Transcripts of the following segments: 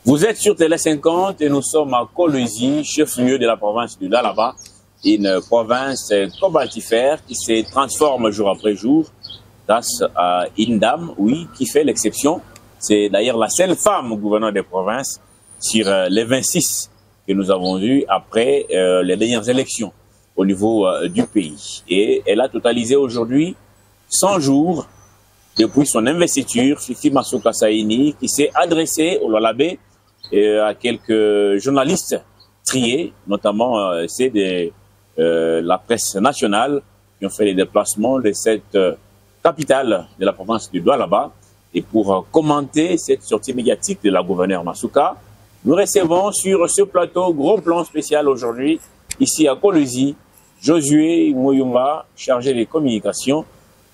Vous êtes sur Télé 50 et nous sommes à Kolwezi, chef-lieu de la province du Lualaba, une province combatifère qui se transforme jour après jour grâce à une dame, oui, qui fait l'exception. C'est d'ailleurs la seule femme gouverneur des provinces sur les 26 que nous avons eues après les dernières élections au niveau du pays. Et elle a totalisé aujourd'hui 100 jours depuis son investiture, Fifi Masuka Saini, qui s'est adressé au Lualabé à quelques journalistes triés, notamment c'est de la presse nationale qui ont fait les déplacements de cette capitale de la province du Lualaba. Et pour commenter cette sortie médiatique de la gouverneure Masuka, nous recevons sur ce plateau gros plan spécial aujourd'hui, ici à Kolwezi, Josué Moyumba, chargé des communications,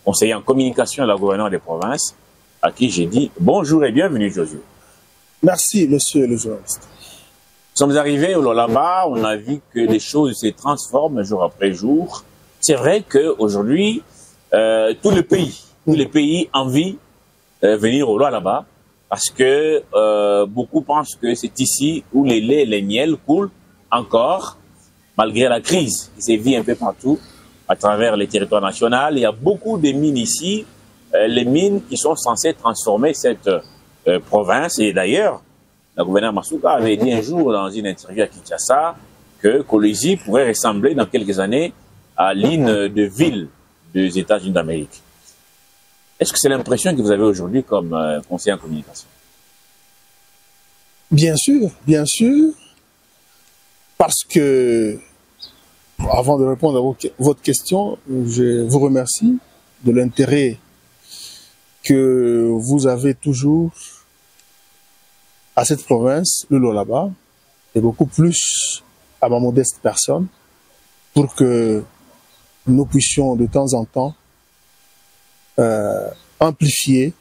conseiller en communication à la gouverneure des provinces, à qui j'ai dit bonjour et bienvenue, Josué. Merci, monsieur le journaliste. Nous sommes arrivés au Lualaba, on a vu que les choses se transforment jour après jour. C'est vrai qu'aujourd'hui, tous les pays envient venir au Lualaba parce que beaucoup pensent que c'est ici où les laits et les miels coulent encore, malgré la crise qui sévit un peu partout à travers les territoires nationaux. Il y a beaucoup de mines ici, les mines qui sont censées transformer cette province. Et d'ailleurs, la gouverneure Masuka avait dit un jour dans une interview à Kinshasa que Kolwezi pourrait ressembler dans quelques années à l'une de ville des États-Unis d'Amérique. Est-ce que c'est l'impression que vous avez aujourd'hui comme conseiller en communication? Bien sûr, parce que, avant de répondre à votre question, je vous remercie de l'intérêt que vous avez toujours à cette province, le Lualaba, et beaucoup plus à ma modeste personne, pour que nous puissions de temps en temps amplifier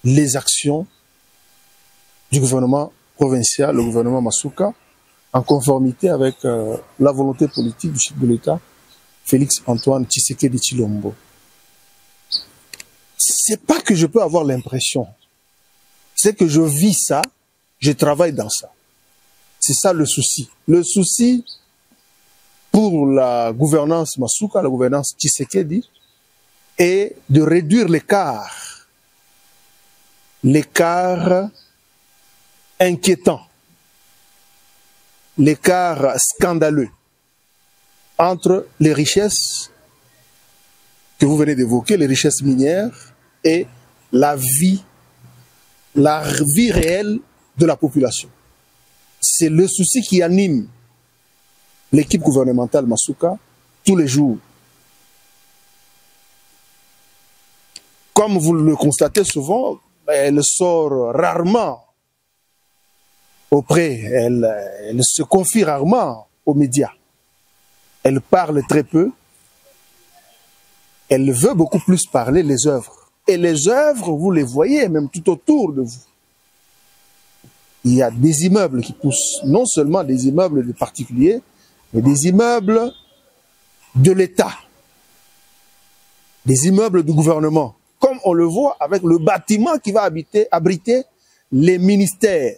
les actions du gouvernement provincial, le gouvernement Masuka, en conformité avec la volonté politique du chef de l'État, Félix Antoine Tshisekedi Tshilombo. C'est pas que je peux avoir l'impression, c'est que je vis ça, je travaille dans ça. C'est ça le souci. Le souci pour la gouvernance Masuka, la gouvernance Tshisekedi, est de réduire l'écart inquiétant, l'écart scandaleux entre les richesses que vous venez d'évoquer, les richesses minières, et la vie réelle de la population. C'est le souci qui anime l'équipe gouvernementale Masuka tous les jours. Comme vous le constatez souvent, elle sort rarement elle se confie rarement aux médias. Elle parle très peu. Elle veut beaucoup plus parler les œuvres. Et les œuvres, vous les voyez même tout autour de vous. Il y a des immeubles qui poussent, non seulement des immeubles de particuliers, mais des immeubles de l'État, des immeubles du gouvernement, comme on le voit avec le bâtiment qui va abriter les ministères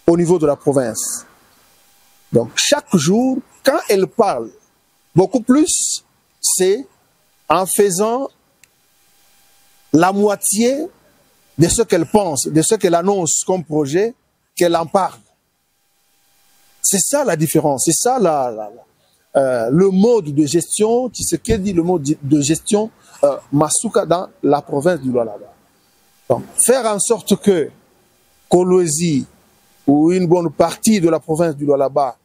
au niveau de la province. Donc chaque jour, quand elle parle, beaucoup plus, c'est en faisant la moitié de ce qu'elle pense, de ce qu'elle annonce comme projet, qu'elle en parle. C'est ça la différence, c'est ça le mode de gestion, Tshisekedi, le mode de gestion Masuka dans la province du Lualaba. Donc, faire en sorte que Kolwezi ou une bonne partie de la province du Lualaba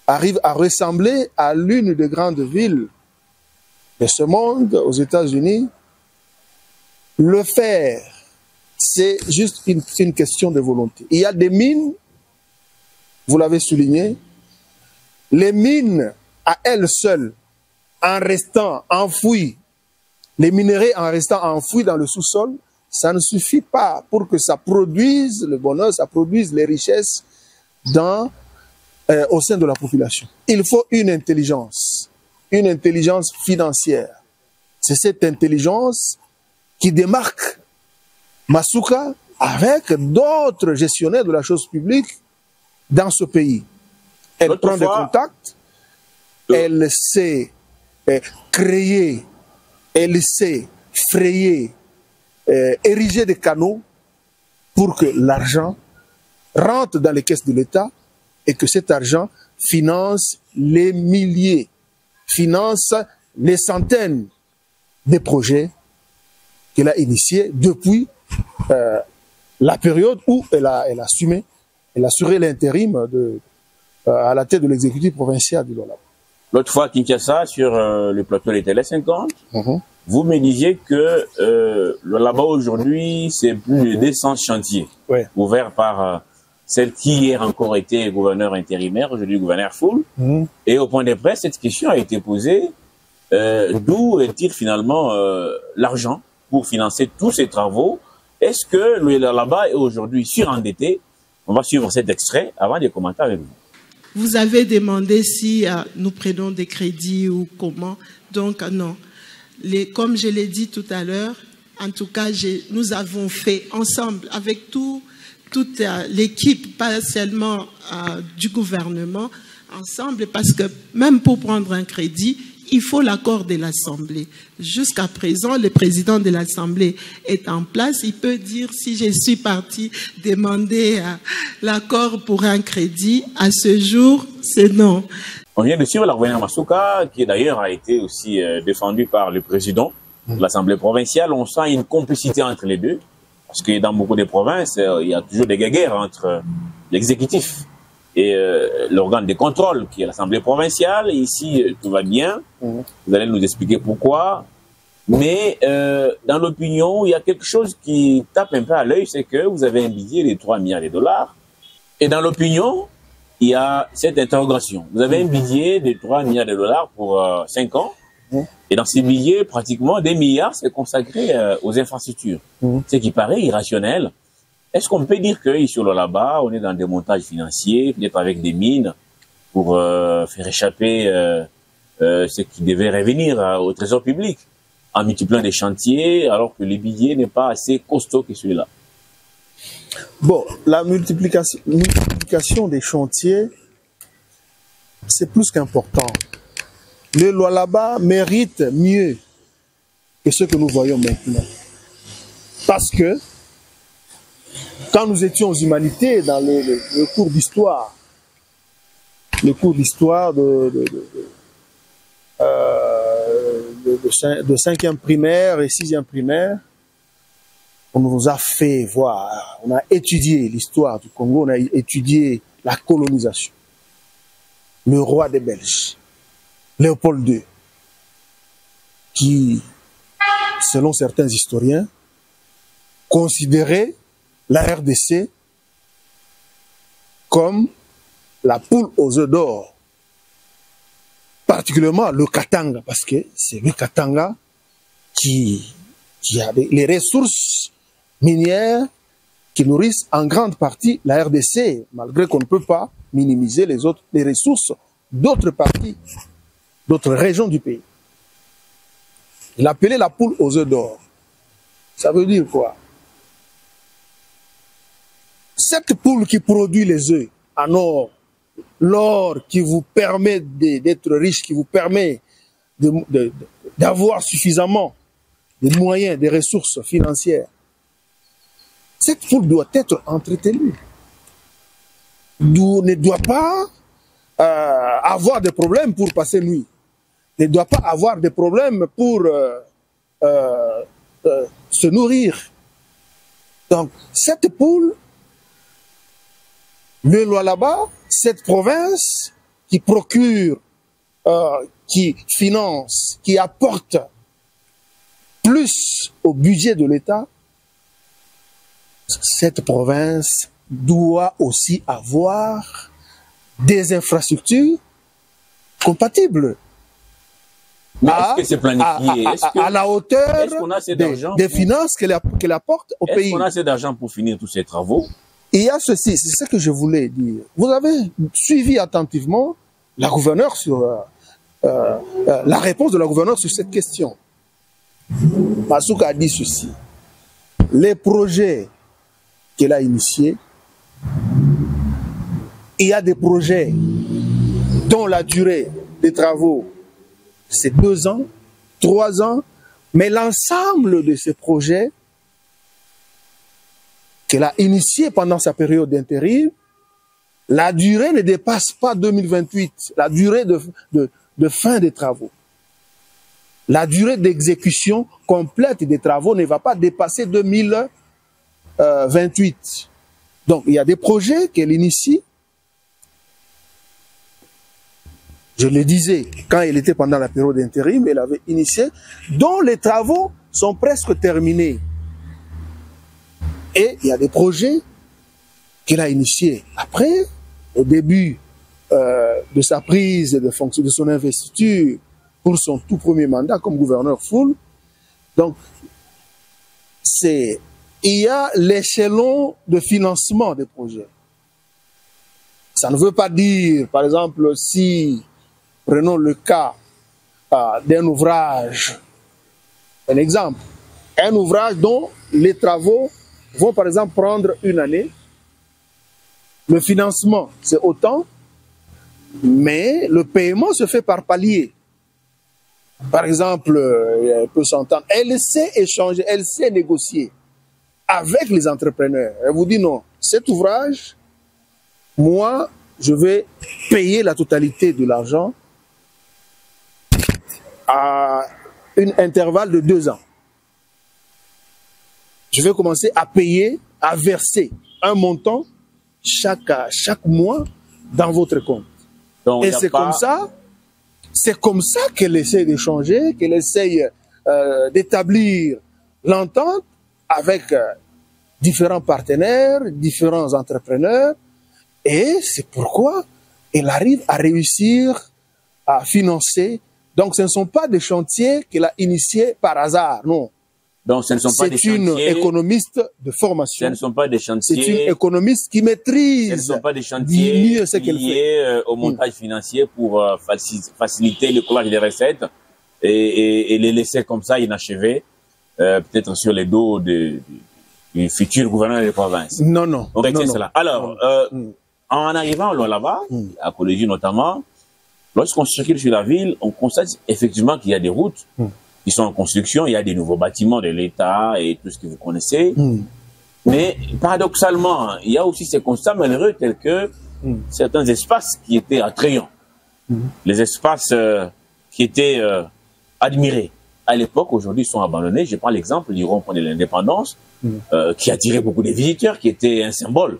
arrive à ressembler à l'une des grandes villes de ce monde, aux États-Unis, le faire, c'est juste une question de volonté. Il y a des mines, vous l'avez souligné, les mines à elles seules, en restant enfouies, les minerais en restant enfouis dans le sous-sol, ça ne suffit pas pour que ça produise le bonheur, ça produise les richesses au sein de la population. Il faut une intelligence financière. C'est cette intelligence qui démarque Masuka avec d'autres gestionnaires de la chose publique dans ce pays. Elle prend des contacts, elle sait créer, elle sait frayer, ériger des canaux pour que l'argent rentre dans les caisses de l'État et que cet argent finance les milliers, finance les centaines de projets qu'elle a initiés depuis la période où elle a assuré l'intérim à la tête de l'exécutif provincial du Lualaba. L'autre fois à Kinshasa, sur le plateau des Télé 50, vous me disiez que là-bas aujourd'hui, c'est plus de 200 chantiers ouverts par celle qui hier encore était gouverneur intérimaire, aujourd'hui gouverneur Foul. Et au point de presse, cette question a été posée, d'où est-il finalement l'argent pour financer tous ces travaux? Est-ce que le là-bas est aujourd'hui surendetté? On va suivre cet extrait avant de commenter avec vous. Vous avez demandé si nous prenons des crédits ou comment. Donc non. Comme je l'ai dit tout à l'heure, en tout cas, nous avons fait ensemble avec toute l'équipe, pas seulement du gouvernement, ensemble, parce que même pour prendre un crédit, il faut l'accord de l'Assemblée. Jusqu'à présent, le président de l'Assemblée est en place. Il peut dire si je suis parti demander l'accord pour un crédit. À ce jour, c'est non. On vient de suivre la gouverneur Masuka, qui d'ailleurs a été aussi défendu par le président de l'Assemblée provinciale. On sent une complicité entre les deux, parce que dans beaucoup de provinces, il y a toujours des guerres entre l'exécutif et l'organe de contrôle, qui est l'Assemblée provinciale. Et ici, tout va bien. Vous allez nous expliquer pourquoi. Mais dans l'opinion, il y a quelque chose qui tape un peu à l'œil, c'est que vous avez un budget de 3 milliards de dollars. Et dans l'opinion, il y a cette interrogation. Vous avez un budget de 3 milliards de dollars pour 5 ans. Et dans ces billets, pratiquement 2 milliards, c'est consacré aux infrastructures. Ce qui paraît irrationnel. Est-ce qu'on peut dire qu'ici au Lualaba, on est dans des montages financiers, peut-être avec des mines, pour faire échapper ce qui devait revenir au trésor public, en multipliant des chantiers, alors que le budget n'est pas assez costaud que celui-là? Bon, la multiplication des chantiers, c'est plus qu'important. Le Lualaba mérite mieux que ce que nous voyons maintenant. Parce que, quand nous étions aux humanités, dans le cours d'histoire, de 5e primaire et 6e primaire, on nous a fait voir, on a étudié l'histoire du Congo, on a étudié la colonisation. Le roi des Belges, Léopold II, qui, selon certains historiens, considérait la RDC comme la poule aux œufs d'or, particulièrement le Katanga, parce que c'est le Katanga qui a les ressources minières qui nourrissent en grande partie la RDC, malgré qu'on ne peut pas minimiser les ressources d'autres parties, d'autres régions du pays. Il appelait la poule aux œufs d'or. Ça veut dire quoi? Cette poule qui produit les œufs en or, l'or qui vous permet d'être riche, qui vous permet d'avoir suffisamment de moyens, des ressources financières, cette poule doit être entretenue. Ne doit pas avoir des problèmes pour passer nuit. Ne doit pas avoir des problèmes pour se nourrir. Donc, cette poule, le Lualaba, cette province qui procure, qui finance, qui apporte plus au budget de l'État, cette province doit aussi avoir des infrastructures compatibles est-ce que c'est planifié? À la hauteur des finances qu'elle apporte au pays. Est-ce qu'on a assez d'argent pour finir tous ces travaux? Il y a ceci, c'est ce que je voulais dire. Vous avez suivi attentivement la gouverneure sur la réponse de la gouverneure sur cette question. Masuka a dit ceci. Les projets qu'elle a initiés, il y a des projets dont la durée des travaux, c'est 2 ans, 3 ans, mais l'ensemble de ces projets qu'elle a initiés pendant sa période d'intérim, la durée ne dépasse pas 2028, la durée de fin des travaux. La durée d'exécution complète des travaux ne va pas dépasser 2028. Donc, il y a des projets qu'elle initie. Je le disais, quand elle était pendant la période d'intérim, elle avait initié, dont les travaux sont presque terminés. Et il y a des projets qu'elle a initiés après, au début de sa prise de fonction, de son investiture pour son tout premier mandat comme gouverneur full. Donc, il y a l'échelon de financement des projets. Ça ne veut pas dire, par exemple, si, prenons le cas d'un ouvrage, un exemple, un ouvrage dont les travaux vont par exemple prendre 1 année, le financement c'est autant, mais le paiement se fait par palier. Par exemple, elle peut s'entendre, elle sait échanger, elle sait négocier avec les entrepreneurs. Elle vous dit non, cet ouvrage, moi, je vais payer la totalité de l'argent à un intervalle de 2 ans. Je vais commencer à payer, à verser un montant chaque mois dans votre compte. Donc, et c'est comme ça qu'elle essaie d'échanger, qu'elle essaie d'établir l'entente avec différents partenaires, différents entrepreneurs. Et c'est pourquoi elle arrive à réussir à financer. Donc, ce ne sont pas des chantiers qu'elle a initiés par hasard, non. Donc, ce ne sont pas des chantiers. C'est une économiste de formation. Ce ne sont pas des chantiers. C'est une économiste qui maîtrise. Ce ne sont pas des chantiers mieux ce qu'elle fait. Liés au montage financier pour faciliter le collage des recettes et les laisser comme ça inachevés, peut-être sur les dos du futur gouverneur des provinces. Non, non. On retient cela. Alors, en arrivant là-bas, à Colosie notamment, lorsqu'on circule sur la ville, on constate effectivement qu'il y a des routes qui sont en construction, il y a des nouveaux bâtiments de l'État et tout ce que vous connaissez. Mais paradoxalement, il y a aussi ces constats malheureux tels que certains espaces qui étaient attrayants, les espaces qui étaient admirés à l'époque, aujourd'hui sont abandonnés. Je prends l'exemple du rond-point de l'Indépendance, qui attirait beaucoup de visiteurs, qui était un symbole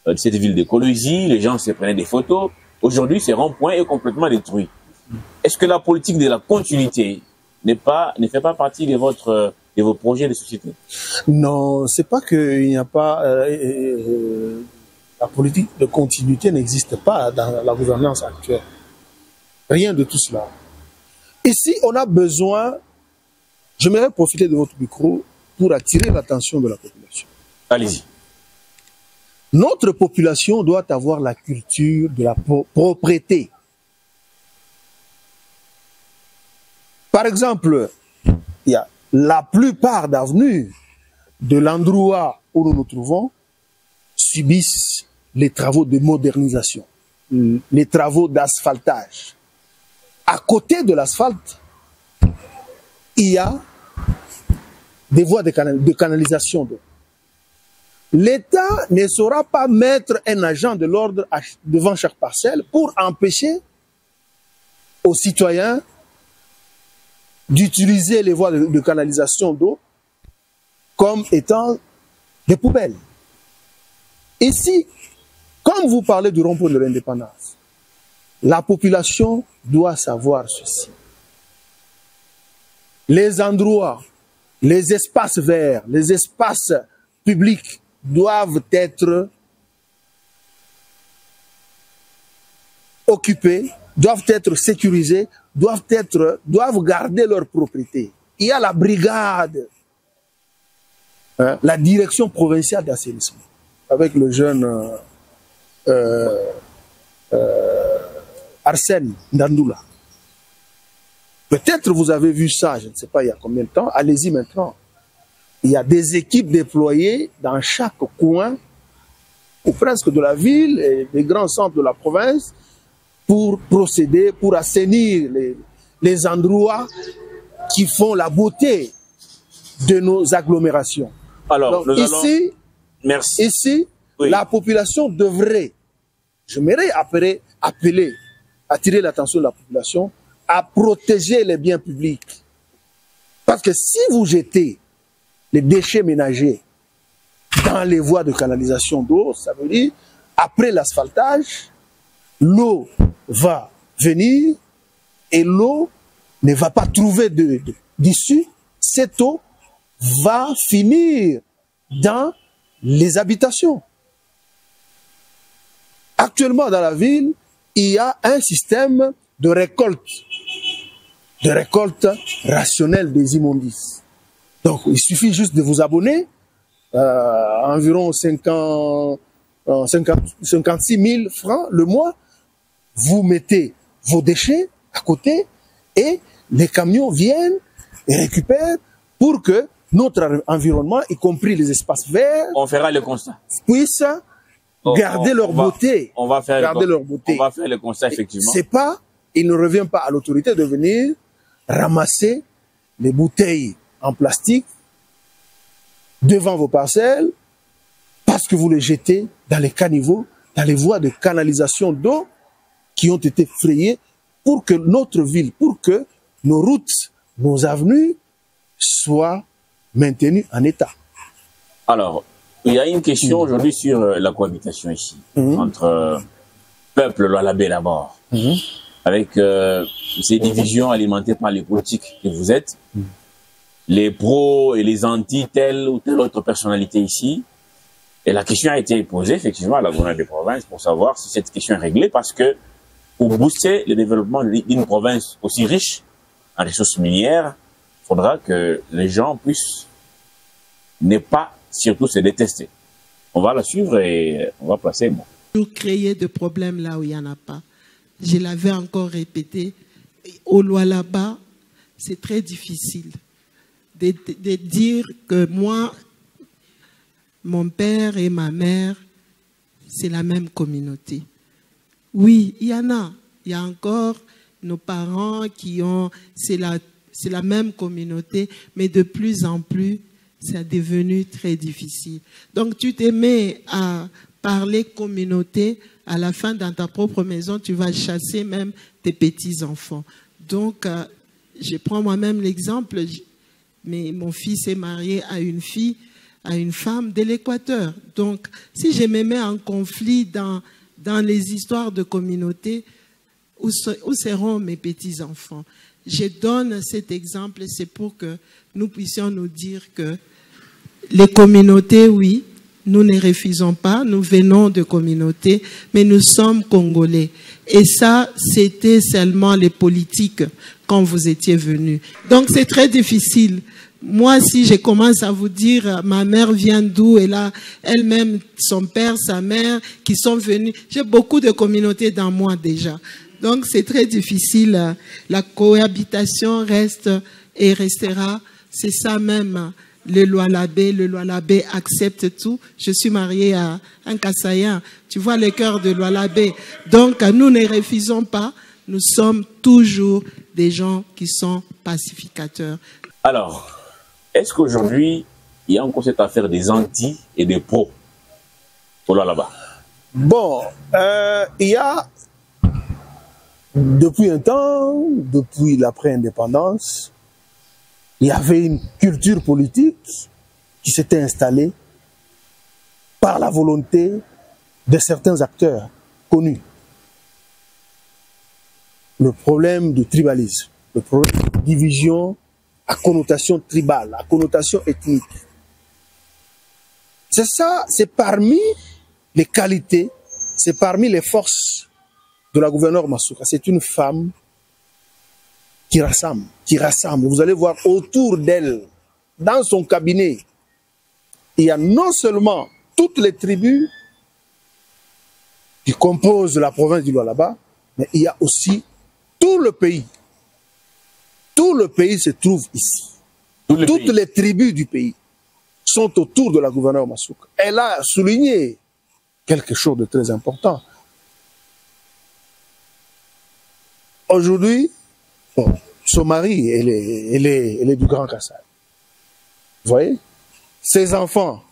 de cette ville de Colosie. Les gens se prenaient des photos. Aujourd'hui, ce rond-point est complètement détruit. Est-ce que la politique de la continuité ne fait pas partie de vos projets de société? Non, c'est pas qu'il n'y a pas la politique de continuité n'existe pas dans la gouvernance actuelle. Rien de tout cela. Ici, on a besoin. J'aimerais profiter de votre micro pour attirer l'attention de la population. Allez-y. Notre population doit avoir la culture de la propriété. Par exemple, il y a la plupart d'avenues de l'endroit où nous nous trouvons subissent les travaux de modernisation, les travaux d'asphaltage. À côté de l'asphalte, il y a des voies de canalisation d'eau. L'État ne saura pas mettre un agent de l'ordre devant chaque parcelle pour empêcher aux citoyens d'utiliser les voies de canalisation d'eau comme étant des poubelles. Ici, comme vous parlez du rond-point de l'indépendance, la population doit savoir ceci. Les endroits, les espaces verts, les espaces publics doivent être occupés, doivent être sécurisés, doivent garder leur propriété. Il y a la brigade, la direction provinciale d'assainissement, avec le jeune Arsène Ndandoula. Peut-être vous avez vu ça, je ne sais pas il y a combien de temps, allez-y maintenant. Il y a des équipes déployées dans chaque coin, ou presque de la ville et des grands centres de la province, pour procéder, pour assainir les endroits qui font la beauté de nos agglomérations. Alors, donc, ici, merci. Ici, oui. La population devrait, j'aimerais attirer l'attention de la population à protéger les biens publics. Parce que si vous jetez les déchets ménagers dans les voies de canalisation d'eau, ça veut dire, après l'asphaltage, l'eau va venir et l'eau ne va pas trouver d'issue. Cette eau va finir dans les habitations. Actuellement, dans la ville, il y a un système de récolte rationnelle des immondices. Donc, il suffit juste de vous abonner, environ 56 000 francs le mois. Vous mettez vos déchets à côté et les camions viennent et récupèrent pour que notre environnement, y compris les espaces verts, on fera le constat, puissent garder leur beauté. On va faire leur beauté. On va faire le constat, effectivement. C'est pas, il ne revient pas à l'autorité de venir ramasser les bouteilles en plastique devant vos parcelles parce que vous les jetez dans les caniveaux, dans les voies de canalisation d'eau qui ont été frayées pour que notre ville, pour que nos routes, nos avenues soient maintenues en état. Alors, il y a une question aujourd'hui sur la cohabitation ici, entre peuple Lualabé d'abord, avec ces divisions alimentées par les politiques que vous êtes, les pros et les anti telle ou telle autre personnalité ici. Et la question a été posée effectivement à la gouverneure des provinces pour savoir si cette question est réglée, parce que pour booster le développement d'une province aussi riche en ressources minières, il faudra que les gens puissent ne pas surtout se détester. On va la suivre et on va passer. Pour créer des problèmes là où il n'y en a pas. Je l'avais encore répété, au Lualaba, c'est très difficile de dire que moi, mon père et ma mère, c'est la même communauté. Oui, il y en a. Il y a encore nos parents qui ont... C'est la même communauté, mais de plus en plus, c'est devenu très difficile. Donc, tu te mets à parler communauté, à la fin, dans ta propre maison, tu vas chasser même tes petits-enfants. Donc, je prends moi-même l'exemple, mais mon fils est marié à une fille, à une femme de l'Équateur. Donc, si je me mets en conflit dans les histoires de communauté, où seront mes petits-enfants? Je donne cet exemple, c'est pour que nous puissions nous dire que les communautés, oui, nous ne refusons pas, nous venons de communautés, mais nous sommes Congolais. Et ça, c'était seulement les politiques quand vous étiez venus. Donc, c'est très difficile. Moi, si je commence à vous dire, ma mère vient d'où, et là, elle-même, son père, sa mère, qui sont venus, j'ai beaucoup de communautés dans moi déjà. Donc, c'est très difficile. La cohabitation reste et restera. C'est ça même, le Lualabé accepte tout. Je suis mariée à un Kassaïen. Tu vois le cœur de Lualabé. Donc, nous ne refusons pas. Nous sommes toujours des gens qui sont pacificateurs. Alors, est-ce qu'aujourd'hui, il y a encore cette affaire des anti et des pros au Lualaba? Bon, il y a, depuis un temps, depuis l'après-indépendance, il y avait une culture politique qui s'était installée par la volonté de certains acteurs connus. Le problème du tribalisme, le problème de division à connotation tribale, à connotation ethnique. C'est ça, c'est parmi les qualités, c'est parmi les forces de la gouverneure Massouka. C'est une femme qui rassemble. Vous allez voir autour d'elle, dans son cabinet, il y a non seulement toutes les tribus qui composent la province du Lualaba, mais il y a aussi tout le pays. Tout le pays se trouve ici. Toutes les tribus du pays sont autour de la gouverneure Masuka. Elle a souligné quelque chose de très important. Aujourd'hui, bon, son mari, elle est du Grand Kassai. Vous voyez? Ses enfants,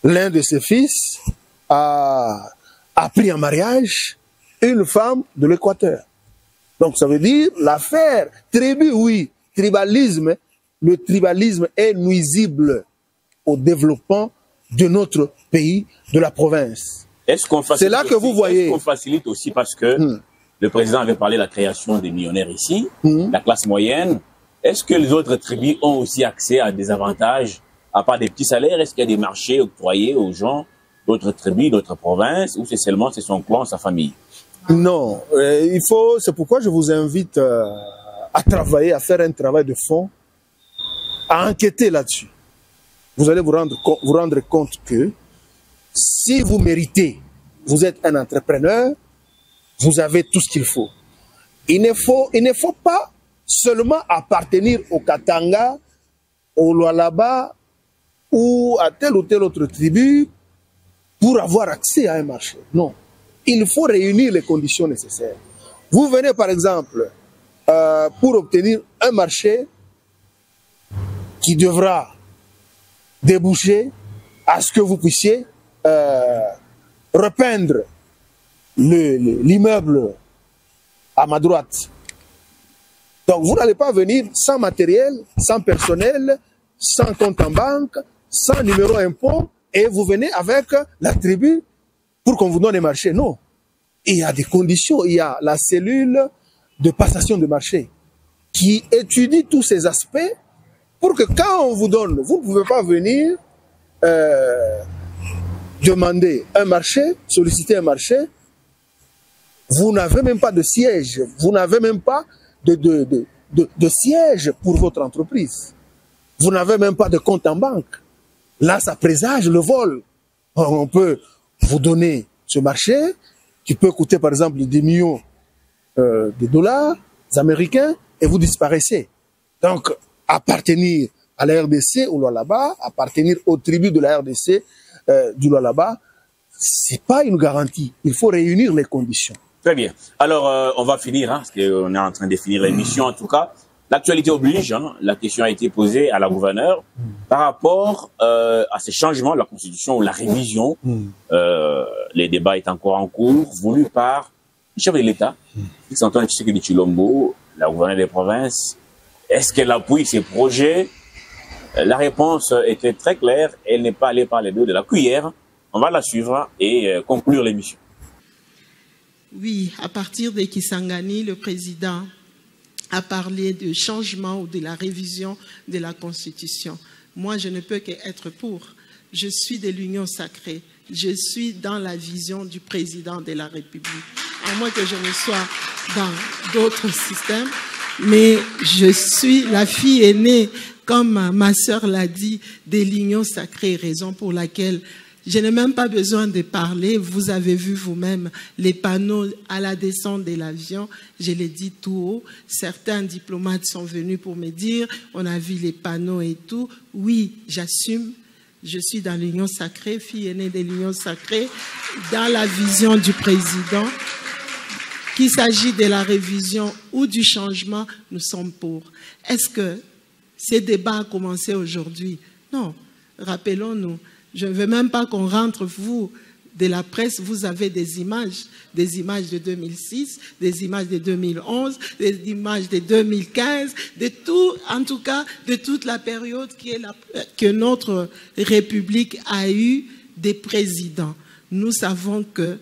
l'un de ses fils a pris en mariage une femme de l'Équateur. Donc ça veut dire l'affaire tribu, oui, tribalisme, le tribalisme est nuisible au développement de notre pays, de la province. C'est là que vous voyez. Est-ce qu'on facilite aussi parce que le président avait parlé de la création des millionnaires ici, la classe moyenne. Est-ce que les autres tribus ont aussi accès à des avantages, à part des petits salaires? Est-ce qu'il y a des marchés octroyés aux gens d'autres tribus, d'autres provinces, ou c'est seulement son clan, sa famille? Non, c'est pourquoi je vous invite à travailler, à faire un travail de fond, à enquêter là-dessus. Vous allez vous rendre compte que si vous méritez, vous êtes un entrepreneur, vous avez tout ce qu'il faut. Il ne faut pas seulement appartenir au Katanga, au Lualaba ou à telle ou telle autre tribu pour avoir accès à un marché. Non. Il faut réunir les conditions nécessaires. Vous venez par exemple pour obtenir un marché qui devra déboucher à ce que vous puissiez repeindre l'immeuble à ma droite. Donc vous n'allez pas venir sans matériel, sans personnel, sans compte en banque, sans numéro impôt, et vous venez avec la tribu pour qu'on vous donne un marché. Non. Il y a des conditions, il y a la cellule de passation de marché qui étudie tous ces aspects pour que quand on vous donne, vous ne pouvez pas venir demander un marché, solliciter un marché, vous n'avez même pas de siège, vous n'avez même pas de siège pour votre entreprise. Vous n'avez même pas de compte en banque. Là, ça présage le vol. On peut vous donner ce marché qui peut coûter par exemple 10 millions de dollars américains et vous disparaissez. Donc, appartenir à la RDC ou là-bas, appartenir aux tribus de la RDC du là-bas, c'est pas une garantie. Il faut réunir les conditions. Très bien. Alors, on va finir, parce qu'on est en train de finir l'émission en tout cas. L'actualité oblige, la question a été posée à la gouverneure par rapport à ces changements de la Constitution ou la révision. Les débats est encore en cours, voulu par le chef de l'État, Félix-Antoine Tshisekedi Tshilombo, la gouverneure des provinces. Est-ce qu'elle appuie ces projets? La réponse était très claire, elle n'est pas allée par les deux de la cuillère. On va la suivre et conclure l'émission. Oui, à partir de Kisangani, le président a parlé de changement ou de la révision de la Constitution. Moi, je ne peux qu'être pour. Je suis de l'Union sacrée. Je suis dans la vision du président de la République. À moins que je ne sois dans d'autres systèmes, mais je suis la fille aînée, comme ma sœur l'a dit, de l'Union sacrée, raison pour laquelle je n'ai même pas besoin de parler. Vous avez vu vous-même les panneaux à la descente de l'avion. Je l'ai dit tout haut. Certains diplomates sont venus pour me dire, on a vu les panneaux et tout. Oui, j'assume. Je suis dans l'Union sacrée, fille aînée de l'Union sacrée, dans la vision du président. Qu'il s'agit de la révision ou du changement, nous sommes pour. Est-ce que ces débats ont commencé aujourd'hui? Non. Rappelons-nous. Je ne veux même pas qu'on rentre, vous, de la presse, vous avez des images de 2006, des images de 2011, des images de 2015, de tout, en tout cas, de toute la période que notre République a eu des présidents. Nous savons que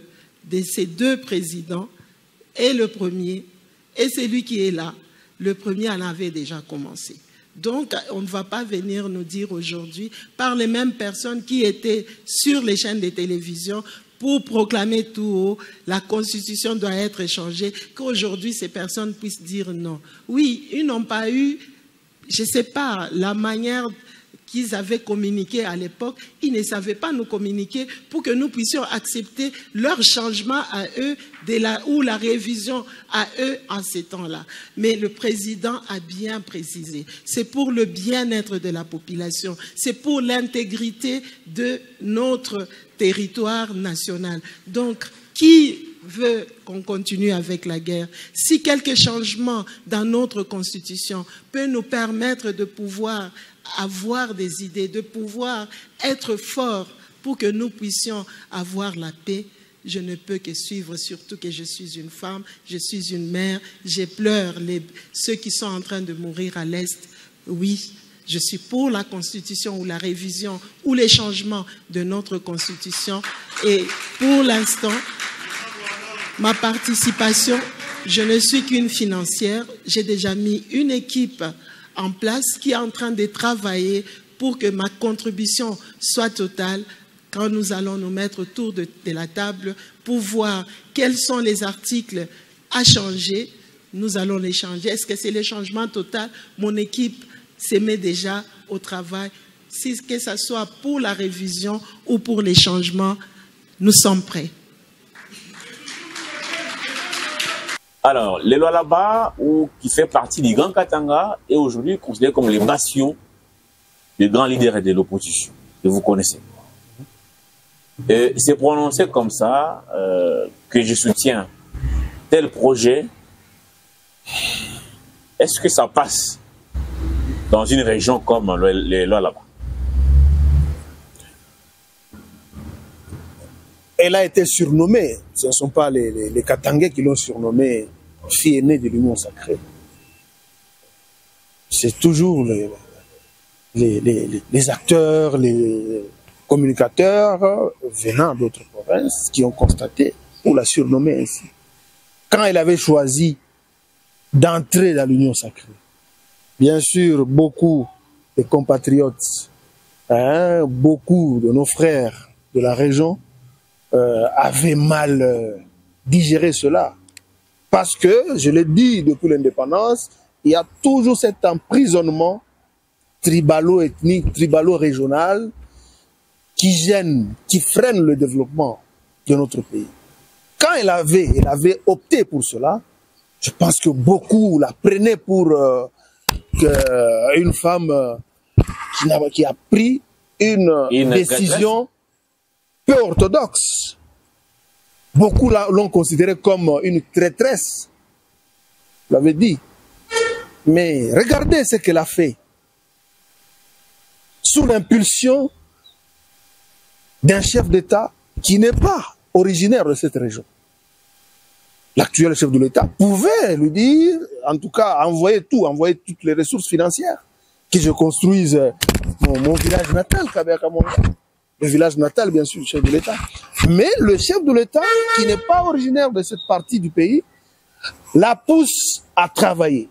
de ces deux présidents, et le premier, et celui qui est là, le premier en avait déjà commencé. Donc, on ne va pas venir nous dire aujourd'hui, par les mêmes personnes qui étaient sur les chaînes de télévision pour proclamer tout haut, la Constitution doit être changée, qu'aujourd'hui ces personnes puissent dire non. Oui, ils n'ont pas eu, je ne sais pas, la manière qu'ils avaient communiqué à l'époque, ils ne savaient pas nous communiquer pour que nous puissions accepter leur changement à eux ou la révision à eux en ces temps-là. Mais le président a bien précisé, c'est pour le bien-être de la population, c'est pour l'intégrité de notre territoire national. Donc, qui veut qu'on continue avec la guerre? Si quelques changements dans notre constitution peut nous permettre de pouvoir avoir des idées, de pouvoir être forts pour que nous puissions avoir la paix, je ne peux que suivre, surtout que je suis une femme, je suis une mère, je pleure ceux qui sont en train de mourir à l'Est. Oui, je suis pour la Constitution ou la révision ou les changements de notre Constitution. Et pour l'instant, ma participation, je ne suis qu'une financière. J'ai déjà mis une équipe en place qui est en train de travailler pour que ma contribution soit totale quand nous allons nous mettre autour de la table pour voir quels sont les articles à changer. Nous allons les changer. Est-ce que c'est le changement total? Mon équipe se met déjà au travail. Que ce soit pour la révision ou pour les changements, nous sommes prêts. Alors, les Lualaba, qui fait partie du Grand Katanga, est aujourd'hui considéré comme les bastions des grands leaders de l'opposition, que vous connaissez. Et c'est prononcé comme ça que je soutiens tel projet. Est-ce que ça passe dans une région comme les Lualaba? Elle a été surnommée, ce ne sont pas les Katangais qui l'ont surnommée fille aînée de l'Union sacrée. C'est toujours les acteurs, les communicateurs venant d'autres provinces qui ont constaté pour la surnommer ainsi. Quand elle avait choisi d'entrer dans l'Union sacrée, bien sûr, beaucoup de compatriotes, beaucoup de nos frères de la région avaient mal digéré cela. Parce que, je l'ai dit depuis l'indépendance, il y a toujours cet emprisonnement tribalo-ethnique, tribalo-régional qui gêne, qui freine le développement de notre pays. Quand elle avait opté pour cela, je pense que beaucoup la prenaient pour une femme qui a pris une décision peu orthodoxe. Beaucoup l'ont considérée comme une traîtresse. Je l'avais dit. Mais regardez ce qu'elle a fait. Sous l'impulsion d'un chef d'État qui n'est pas originaire de cette région. L'actuel chef de l'État pouvait lui dire, en tout cas, envoyer toutes les ressources financières, que je construise mon village natal, le village natal, bien sûr, du chef de l'État. Mais le chef de l'État, qui n'est pas originaire de cette partie du pays, la pousse à travailler,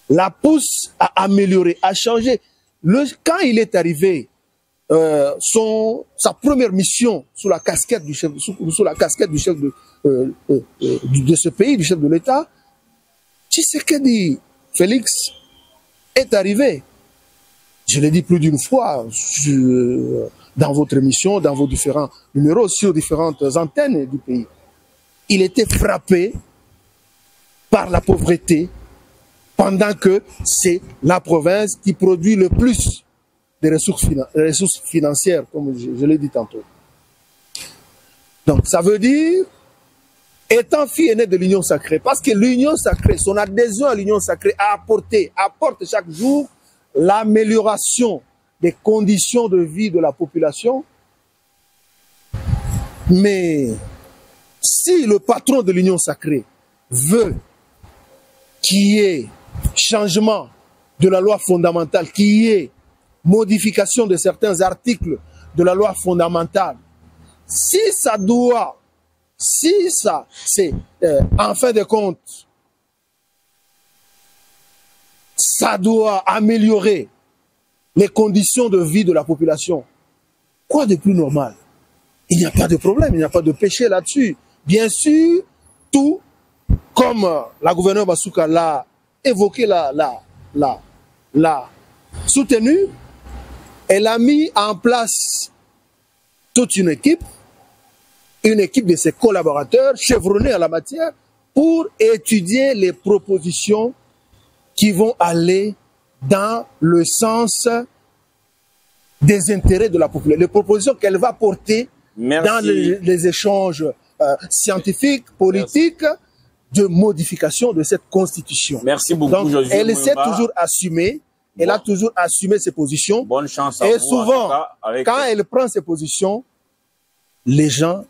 la pousse à améliorer, à changer. Quand il est arrivé, sa première mission sous la casquette du chef, sous la casquette du chef de ce pays, du chef de l'État, Tshisekedi Félix est arrivé. Je l'ai dit plus d'une fois dans votre émission, dans vos différents numéros, sur différentes antennes du pays. Il était frappé par la pauvreté, pendant que c'est la province qui produit le plus de ressources financières, comme je l'ai dit tantôt. Donc, ça veut dire, étant fille aînée de l'Union sacrée, parce que l'Union sacrée, son adhésion à l'Union sacrée apporte chaque jour l'amélioration des conditions de vie de la population. Mais si le patron de l'Union sacrée veut qu'il y ait changement de la loi fondamentale, qu'il y ait modification de certains articles de la loi fondamentale, si ça, c'est en fin de compte, ça doit améliorer les conditions de vie de la population, quoi de plus normal? Il n'y a pas de problème, il n'y a pas de péché là-dessus. Bien sûr, tout, comme la gouverneure Bassouka l'a évoqué, l'a soutenu, elle a mis en place toute une équipe de ses collaborateurs chevronnés en la matière pour étudier les propositions qui vont aller dans le sens des intérêts de la population, les propositions qu'elle va porter dans les échanges scientifiques, politiques, de modification de cette constitution. Merci beaucoup, donc, Josué elle s'est toujours assumée, elle a toujours assumé ses positions. Bonne chance à et vous, souvent, quand elle prend ses positions, les gens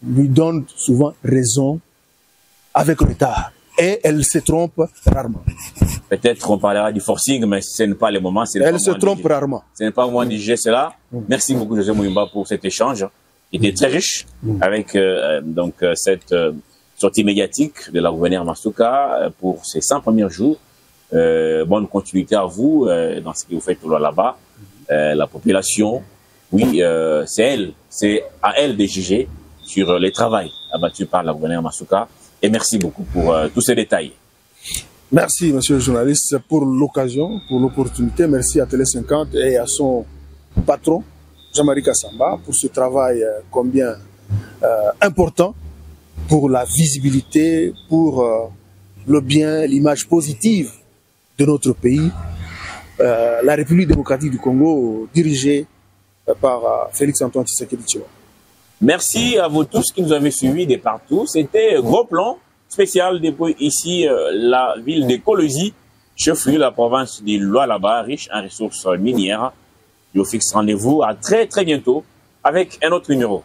lui donnent souvent raison avec retard. Et elle se trompe rarement. Peut-être on parlera du forcing, mais ce n'est pas le moment. Elle se trompe rarement. Ce n'est pas au moment de juger cela. Merci beaucoup, José Mouimba, pour cet échange. Il était très riche avec cette sortie médiatique de la gouverneure Masuka pour ces 100 premiers jours. Bonne continuité à vous dans ce que vous faites là-bas. La population, oui, c'est à elle de juger sur le travail abattu par la gouverneure Masuka. Et merci beaucoup pour tous ces détails. Merci, monsieur le journaliste, pour l'occasion, pour l'opportunité. Merci à Télé 50 et à son patron, Jean-Marie Kassamba, pour ce travail combien important pour la visibilité, pour le bien, l'image positive de notre pays, la République démocratique du Congo, dirigée par Félix-Antoine Tshisekedi Tshilombo. Merci à vous tous qui nous avez suivis de partout. C'était Gros Plan spécial depuis ici, la ville de Kolosi, chef-lieu de la province de Lualaba, riche en ressources minières. Je vous fixe rendez-vous à très bientôt avec un autre numéro.